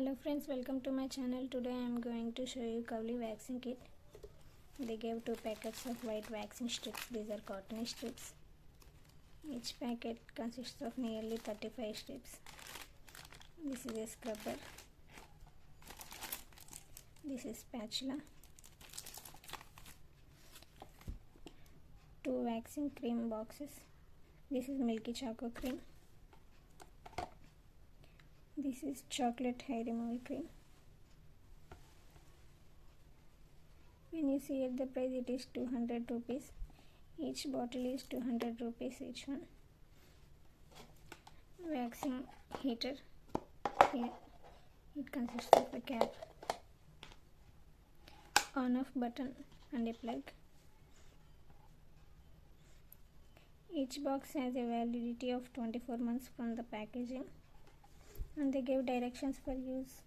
Hello friends, welcome to my channel. Today I am going to show you Cuvly waxing kit. They gave 2 packets of white waxing strips. These are cotton strips. Each packet consists of nearly 35 strips. This is a scrubber. This is spatula. 2 waxing cream boxes. This is milky choco cream. This is chocolate hair removal cream. When you see at the price, it is 200 rupees. Each bottle is 200 rupees each one. Waxing heater. Here it consists of a cap, on-off button and a plug. Each box has a validity of 24 months from the packaging, and they gave directions for use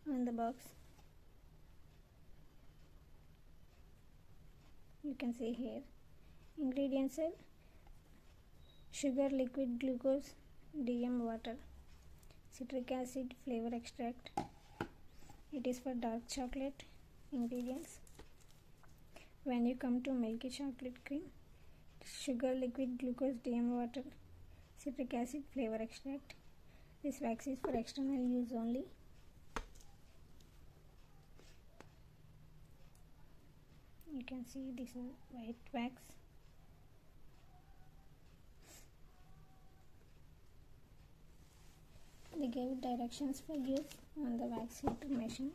on the box. You can see here ingredients are sugar, liquid glucose, DM water, citric acid, flavor extract. It is for dark chocolate ingredients. When you come to milky chocolate cream, sugar, liquid glucose, DM water, citric acid, flavor extract. This wax is for external use only. You can see this is white wax. They gave directions for use on the wax heater machine.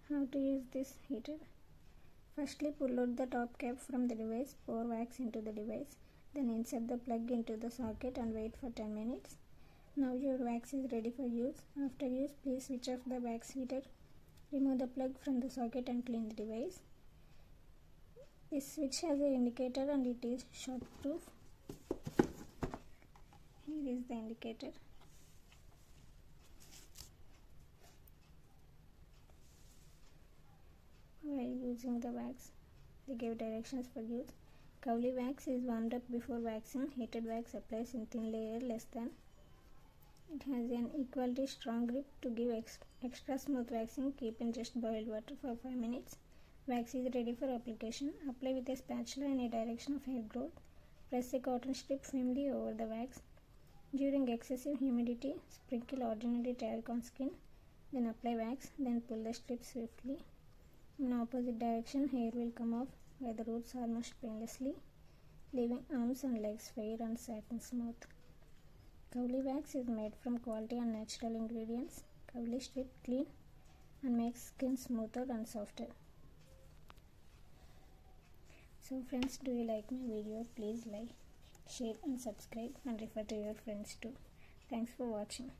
How to use this heater? Firstly, pull out the top cap from the device, pour wax into the device, then insert the plug into the socket and wait for 10 minutes. Now your wax is ready for use. After use, please switch off the wax heater. Remove the plug from the socket and clean the device. This switch has an indicator and it is shockproof. Here is the indicator. While using the wax, they gave directions for use. Cuvly wax is warmed up before waxing. Heated wax applies in thin layer less than. It has an equally strong grip to give extra smooth waxing. Keep in just boiled water for 5 minutes. Wax is ready for application. Apply with a spatula in a direction of hair growth. Press a cotton strip firmly over the wax. During excessive humidity, sprinkle ordinary talc on skin. Then apply wax. Then pull the strip swiftly. In opposite direction, hair will come off by the roots almost painlessly, leaving arms and legs fair and satin smooth. Cuvly wax is made from quality and natural ingredients. Cuvly strip clean and makes skin smoother and softer. So friends, do you like my video? Please like, share and subscribe and refer to your friends too. Thanks for watching.